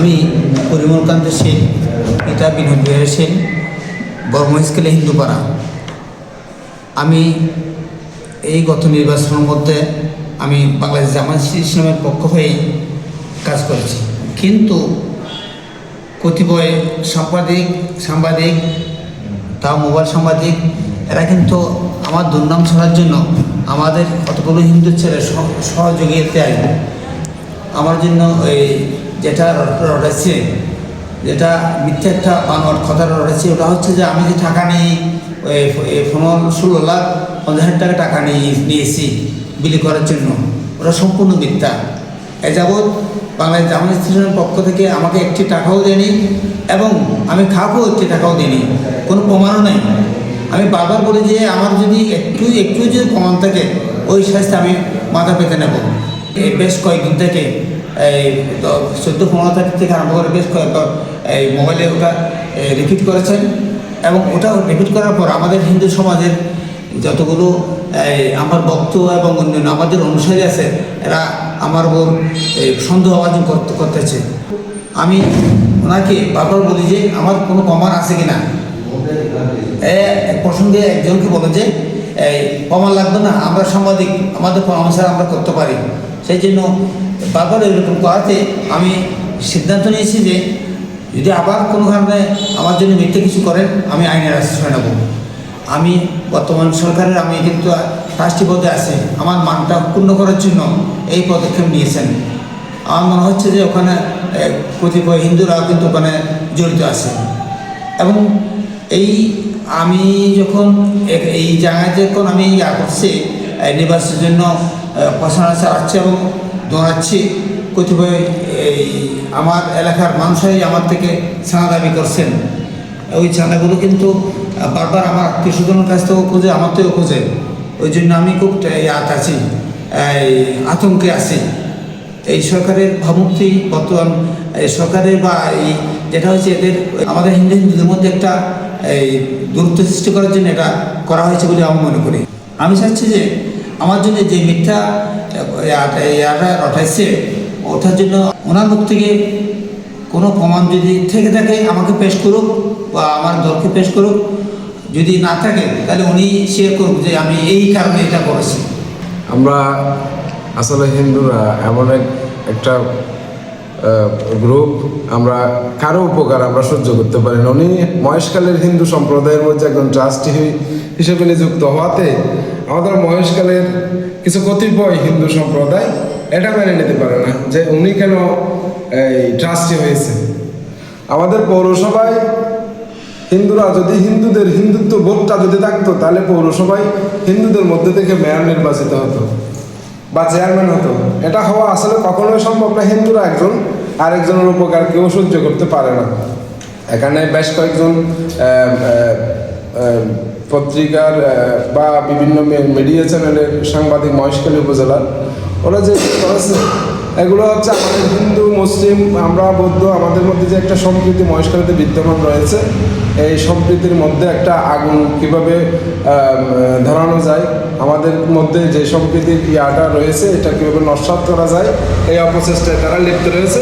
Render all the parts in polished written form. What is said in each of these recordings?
আমি পরিমলকান্ত সেন, পিতা বিনোদ বিহারী সেন, বর্মস্কেলে হিন্দুপাড়া। আমি এই গত নির্বাচনের মধ্যে আমি বাংলাদেশ জামায়াত ইসলামের পক্ষ হয়েই কাজ করেছি, কিন্তু কতিপয় সাংবাদিক তাও মোবাইল সাংবাদিক এরা কিন্তু আমার দুর্নাম ছড়ার জন্য আমাদের কতগুলো হিন্দু ছেলে সহযোগিতায় আমার জন্য এই যেটা রটেছে, যেটা মিথ্যে একটা বানোয়াট কথা রটেছে, ওটা হচ্ছে যে আমি যে টাকা নিই 16,50,000 টাকা নিয়েছি বিলি করার জন্য, ওটা সম্পূর্ণ মিথ্যা। এ যাবৎ বাংলাদেশ জামায়াত ইসলামের পক্ষ থেকে আমাকে একটি টাকাও দেয়নি এবং আমি খাবো একটি টাকাও দিইনি, কোনো প্রমাণও নেই। আমি বারবার বলি যে আমার যদি একটু যদি প্রমাণ থাকে ওই শাস্তি আমি মাথা পেতে নেব। এই বেশ কয়েকদিন থেকে এই 14-15 তারিখ থেকে আরম্ভ করে বেশ কয়েকবার এই মোবাইলে ওটা রিপিট করেছেন এবং ওটা রিপিট করার পর আমাদের হিন্দু সমাজের যতগুলো আমার ভক্ত এবং অন্যান্য আমাদের অনুসারী আছে এরা আমার উপর সন্দেহভাজন করতেছে। আমি ওনাকে বারবার বলি যে আমার কোনো প্রমাণ আছে কি না। এক প্রসঙ্গে একজনকে বলে যে এই প্রমাণ লাগবে না, আমরা সাংবাদিক, আমাদের অনুসারে আমরা করতে পারি। সেই জন্য বারবার এরকম করাতে আমি সিদ্ধান্ত নিয়েছি যে যদি আবার কোনো কারণে আমার জন্য মিথ্যে কিছু করেন আমি আইনের আশ্রয় নেব। আমি বর্তমান সরকারের আমি কিন্তু ট্রাস্টি পদে আছি, আমার মানটা পূর্ণ করার জন্য এই পদক্ষেপ নিয়েছেন। আমার মনে হচ্ছে যে ওখানে কতিপয় হিন্দুরাও কিন্তু ওখানে জড়িত আছে এবং আমি যখন এই জায়গায় যখন আমি করছি নির্বাচনের জন্য প্রচারণা চালাচ্ছি এবং দৌড়াচ্ছি, কতিপয় আমার এলাকার মানুষই আমার থেকে ছানা দাবি করছেন। ওই ছানাগুলো কিন্তু বারবার আমার আত্মীয় স্বজনের কাছ থেকেও খোঁজে, আমার থেকেও খোঁজে। ওই জন্য আমি খুব আছি, আতঙ্কে আছি। এই সরকারের ভাবমূর্তি বর্তমান সরকারের বা এই যেটা হচ্ছে এদের আমাদের হিন্দুদের মধ্যে একটা দূরত্ব সৃষ্টি করার জন্য এটা করা হয়েছে বলে আমি মনে করি। আমি চাচ্ছি যে আমার জন্য যে মিথ্যা রটাইছে ওটার জন্য ওনার মুখ থেকে কোনো প্রমাণ যদি থেকে থাকে আমাকে পেশ করুক বা আমার দলকে পেশ করুক, যদি না থাকে তাহলে উনি শেয়ার করুক যে আমি এই কারণে এটা করেছি। আমরা আসলে হিন্দুরা এমন একটা গ্রুপ, আমরা কারো উপকার আমরা সহ্য করতে পারি না। উনি মহেশখালীর হিন্দু সম্প্রদায়ের মধ্যে একজন ট্রাস্টি হিসেবে নিযুক্ত হওয়াতে আমাদের মহেশখালীর কিছু কতিপয় হিন্দু সম্প্রদায় এটা মেনে নিতে পারে না যে উনি কেন এই ট্রাস্টি হয়েছে। আমাদের পৌরসভায় হিন্দুরা যদি হিন্দুত্ব ভোটটা যদি থাকতো তাহলে পৌরসভায় হিন্দুদের মধ্যে থেকে মেয়র নির্বাচিত হতো বা চেয়ারম্যান হতো। এটা হওয়া আসলে কখনোই সম্ভব না। হিন্দুরা একজন আরেকজনের উপকার কেউ সহ্য করতে পারে না। এখানে বেশ কয়েকজন পত্রিকার বা বিভিন্ন মিডিয়া চ্যানেলের সাংবাদিক মহেশখালী উপজেলার ওরা যে করেছে এগুলো হচ্ছে আমাদের হিন্দু মুসলিম আমরা বৌদ্ধ আমাদের মধ্যে যে একটা সম্প্রীতি মহেশখালীতে বিদ্যমান রয়েছে, এই সম্প্রীতির মধ্যে একটা আগুন কীভাবে ধরানো যায়, আমাদের মধ্যে যে সম্প্রীতির ইয়াটা রয়েছে এটা কীভাবে নস্যাৎ করা যায় এই অপচেষ্টায় তারা লিপ্ত রয়েছে।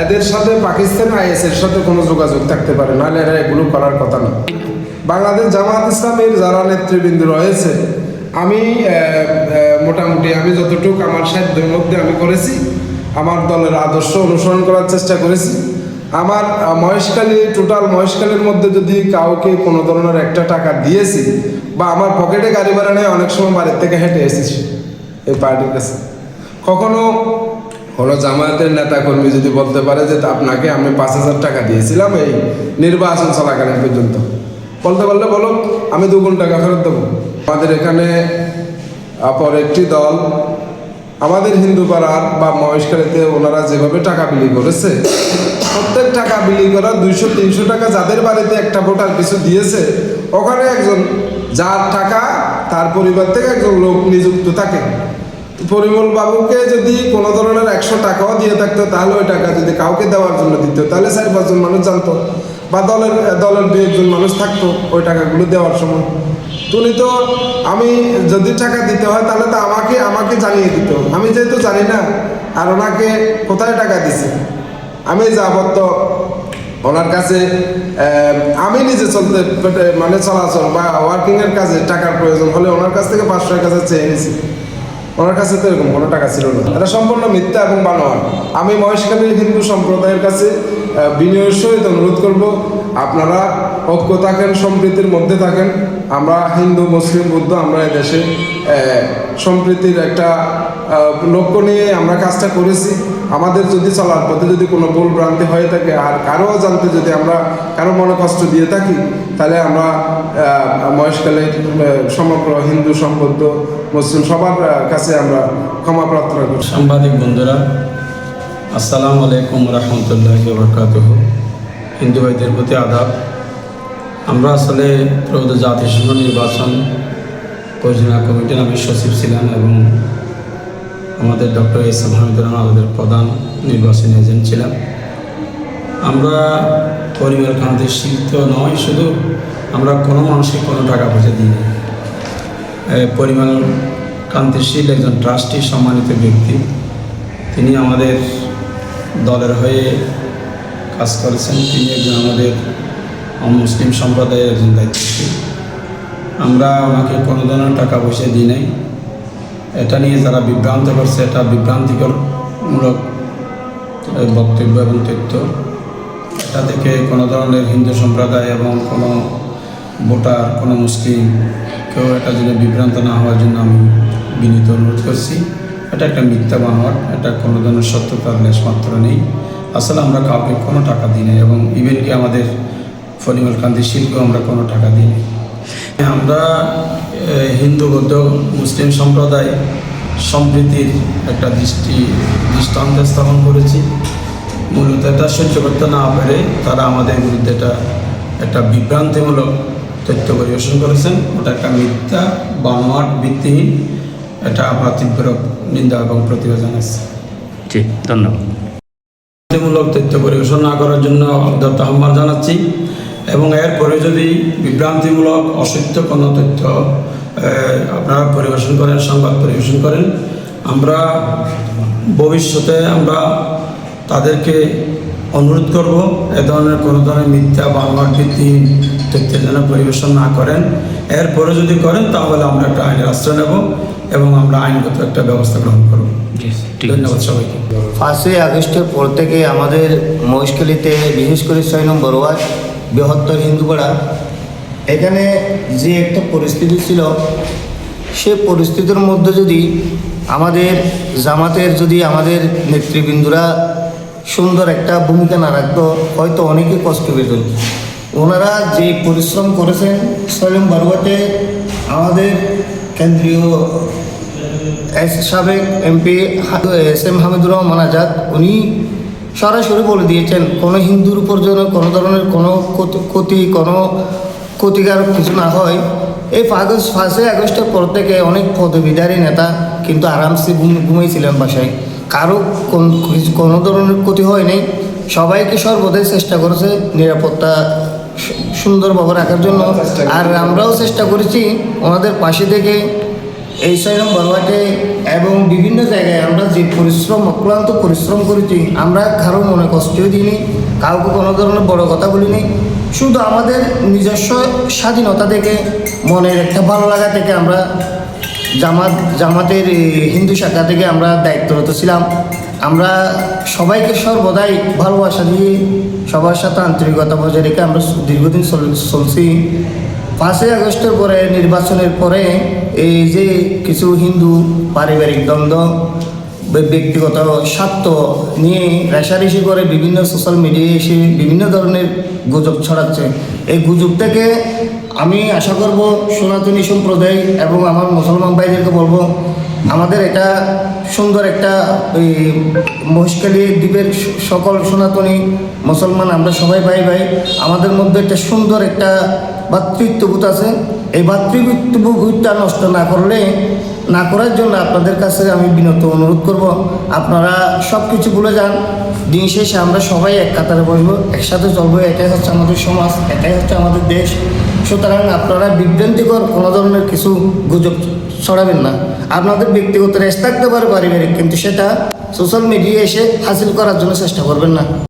এদের সাথে পাকিস্তান আইএসের সাথে কোনো যোগাযোগ থাকতে পারে, নাহলে এরা এগুলো করার কথা না। বাংলাদেশ জামায়াত ইসলামের যারা নেতৃবৃন্দ রয়েছে আমি মোটামুটি আমি যতটুকু আমার সাধ্যের মধ্যে আমি করেছি, আমার দলের আদর্শ অনুসরণ করার চেষ্টা করেছি। আমার টোটাল মহেশখালীর মধ্যে যদি কাউকে কোনো ধরনের একটা টাকা দিয়েছি বা আমার পকেটে গাড়ি ভাড়া নেয়, অনেক সময় বাড়ির থেকে হেঁটে এসেছি এই পার্টির কাছে। কখনো কোনো জামায়াতের নেতাকর্মী যদি বলতে পারে যে আপনাকে আমি 5,000 টাকা দিয়েছিলাম এই নির্বাচন চলাকালীন পর্যন্ত, বলতে পারলে বলো আমি 2 গুণ টাকা ফেরত দেবো। আমাদের এখানে অপর একটি দল আমাদের হিন্দু পাড়ার বা মহেশখালীতে ওনারা যেভাবে টাকা বিলি করেছে, প্রত্যেক টাকা বিলি করা 200-300 টাকা যাদের বাড়িতে একটা ভোটার কিছু দিয়েছে, ওখানে একজন যার টাকা তার পরিবার থেকে একজন লোক নিযুক্ত থাকে। পরিমল বাবুকে যদি কোনো ধরনের 100 টাকাও দিয়ে থাকতো তাহলে ওই টাকা যদি কাউকে দেওয়ার জন্য দিত তাহলে 4-5 জন মানুষ জানতো বা দলের 2 একজন মানুষ থাকতো ওই টাকাগুলো দেওয়ার সময়। উনি তো আমি যদি টাকা দিতে হয় তাহলে তো আমাকে জানিয়ে দিত, আমি যেহেতু জানি না আর ওনাকে কোথায় টাকা দিছে আমি যাবত ওনার কাছে আমি নিজে চলতে মানে চলাচল বা ওয়ার্কিংয়ের কাজে টাকার প্রয়োজন হলে ওনার কাছ থেকে 500 টাকা চেয়ে নিয়েছি। ওনার কাছে তো এরকম কোনো টাকা ছিল না। এটা সম্পূর্ণ মিথ্যা এবং বানোয়াট। আমি মহেশখালীর হিন্দু সম্প্রদায়ের কাছে বিনয়ের সহিত অনুরোধ করব, আপনারা ঐক্য থাকেন, সম্প্রীতির মধ্যে থাকেন। আমরা হিন্দু, মুসলিম, বৌদ্ধ, আমরা এদেশে সম্প্রীতির একটা লক্ষ্য নিয়ে আমরা কাজটা করেছি। আমাদের যদি চলার পথে যদি কোনো ভুল ভ্রান্তি হয়ে থাকে আর কারো জানতে যদি আমরা কারো মনে কষ্ট দিয়ে থাকি, তাহলে আমরা মহেশখালীর সমগ্র হিন্দু, বৌদ্ধ, মুসলিম সবার কাছে আমরা ক্ষমা প্রার্থনা করি। সাংবাদিক বন্ধুরা, আসসালামু আলাইকুম রহমতুল্লাহি ওয়া বারাকাতুহু। হিন্দু ভাইদের প্রতি আদাব। আমরা আসলে ত্রয়োদশ জাতিসংঘ নির্বাচন পরিচালনা কমিটির আমি সচিব ছিলাম এবং আমাদের ডক্টর এস.এম. হামিদুর রহমান আমাদের প্রধান নির্বাচনী এজেন্ট ছিলাম। আমরা পরিবার কান্তিশীল তো নয়, শুধু আমরা কোনো মানুষকে কোনো টাকা পয়সা দিই না। পরিবার কান্তিশীল একজন ট্রাস্টি সম্মানিত ব্যক্তি, তিনি আমাদের দলের হয়ে কাজ করেছেন। তিনি একজন আমাদের মুসলিম সম্প্রদায়ের একজন দায়িত্বশীল। আমরা ওনাকে কোনো ধরনের টাকা পয়সা দিই নাই। এটা নিয়ে যারা বিভ্রান্ত করছে, এটা বিভ্রান্তিকরমূলক বক্তব্য এবং তথ্য। এটা থেকে কোনো ধরনের হিন্দু সম্প্রদায় এবং কোনো ভোটার, কোনো মুসলিম কেউ এটা যেন বিভ্রান্ত না হওয়ার জন্য আমি বিনীত অনুরোধ করছি। এটা একটা মিথ্যা বানোয়াট, এটা কোনো ধরনের সত্যতার লেশমাত্র নেই। আসলে আমরা কাউকে কোনো টাকা দিই নাই এবং ইভেন কি আমাদের ফণিমল কান্তিশীলকেও আমরা কোনো টাকা দিই নাই। আমরা হিন্দু, বৌদ্ধ, মুসলিম সম্প্রদায় সম্প্রীতির একটা দৃষ্টান্ত স্থাপন করেছি। মূলত এটা সহ্য করতে না পেরে তারা আমাদের বিরুদ্ধে একটা বিভ্রান্তিমূলক তথ্য পরিবেশন করেছেন। ওটা একটা মিথ্যা বানোয়াট, ভিত্তিহীন। এটা আমরা তীব্র নিন্দা এবং প্রতিবাদ জানাচ্ছি। জি, ধন্যবাদ। বিভ্রান্তিমূলক তথ্য পরিবেশন না করার জন্য উদাত্ত আহ্বান জানাচ্ছি এবং এরপরে যদি বিভ্রান্তিমূলক অসত্য কোনো তথ্য আপনারা পরিবেশন করেন, সংবাদ পরিবেশন করেন, আমরা ভবিষ্যতে আমরা তাদেরকে অনুরোধ করব এ ধরনের কোনো ধরনের মিথ্যা বানোয়াট ভিত্তিহীন তথ্য যেন পরিবেশন না করেন। এরপরে যদি করেন তাহলে আমরা একটা আইনের আশ্রয় নেব এবং আমরা আইনগত একটা ব্যবস্থা গ্রহণ করব। ধন্যবাদ সবাইকে। 5ই আগস্টের পর থেকে আমাদের মহেশখালীতে, বিশেষ করে 6 নম্বর ওয়ার্ড বৃহত্তর হিন্দুপাড়া, এখানে যে একটা পরিস্থিতি ছিল, সে পরিস্থিতির মধ্যে যদি আমাদের জামাতের যদি আমাদের নেতৃবৃন্দরা সুন্দর একটা ভূমিকা না রাখতো, হয়তো অনেকে কষ্ট পেত। ওনারা যে পরিশ্রম করেছেন 6 নম্বর ওয়ার্ডে, আমাদের কেন্দ্রীয় সাবেক এমপি এস.এম. হামিদুর রহমান আজাদ, উনি সরাসরি বলে দিয়েছেন কোনো হিন্দুর উপর যেন কোনো ধরনের কোনো কোনো ক্ষতিকারক কিছু না হয়। এই 5ই আগস্টের পর থেকে অনেক পদবীধারী নেতা কিন্তু আরামসে ঘুমিয়েছিলেন বাসায়, কারো কোনো ধরনের ক্ষতি হয় নাই। সবাইকে সর্বদাই চেষ্টা করেছে নিরাপত্তা সুন্দরভাবে রাখার জন্য। আর আমরাও চেষ্টা করেছি ওনাদের পাশে থেকে এই 6 নম্বর ওয়ার্ডে এবং বিভিন্ন জায়গায় আমরা যে অক্লান্ত পরিশ্রম করেছি, আমরা কারো মনে কষ্টই দিইনি, কাউকে কোনো ধরনের বড় কথা বলিনি। শুধু আমাদের নিজস্ব স্বাধীনতা থেকে, মনের একটা ভালো লাগা থেকে আমরা জামাতের হিন্দু শাখা থেকে আমরা দায়িত্বরত ছিলাম। আমরা সবাইকে সর্বদাই ভালোবাসা দিয়ে সবার সাথে আন্তরিকতা বজায় রেখে আমরা দীর্ঘদিন চলছি। 5ই আগস্টের পরে, নির্বাচনের পরে এই যে কিছু হিন্দু পারিবারিক দ্বন্দ্ব, ব্যক্তিগত স্বার্থ নিয়ে রেষারেষি করে বিভিন্ন সোশ্যাল মিডিয়ায় এসে বিভিন্ন ধরনের গুজব ছড়াচ্ছে। এই গুজব থেকে আমি আশা করব সনাতনী সম্প্রদায় এবং আমার মুসলমান ভাইদেরকে বলবো, আমাদের এটা সুন্দর একটা মহেশখালী দ্বীপের সকল সনাতনী মুসলমান আমরা সবাই ভাই ভাই, আমাদের মধ্যে একটা সুন্দর একটা ভাতৃত্ববোধ আছে। এই ভাতৃত্ববোধটা নষ্ট না করার জন্য আপনাদের কাছে আমি বিনত অনুরোধ করব, আপনারা সব কিছু ভুলে যান। দিন শেষে আমরা সবাই এক কাতারে বসবো, একসাথে চলবো। এটাই হচ্ছে আমাদের সমাজ, এটাই হচ্ছে আমাদের দেশ। সুতরাং আপনারা বিভ্রান্তিকর কোনো ধরনের কিছু গুজব ছড়াবেন না। আপনাদের ব্যক্তিগত রেস থাকতে পারে পারিবারিক, কিন্তু সেটা সোশ্যাল মিডিয়ায় এসে হাসিল করার জন্য চেষ্টা করবেন না।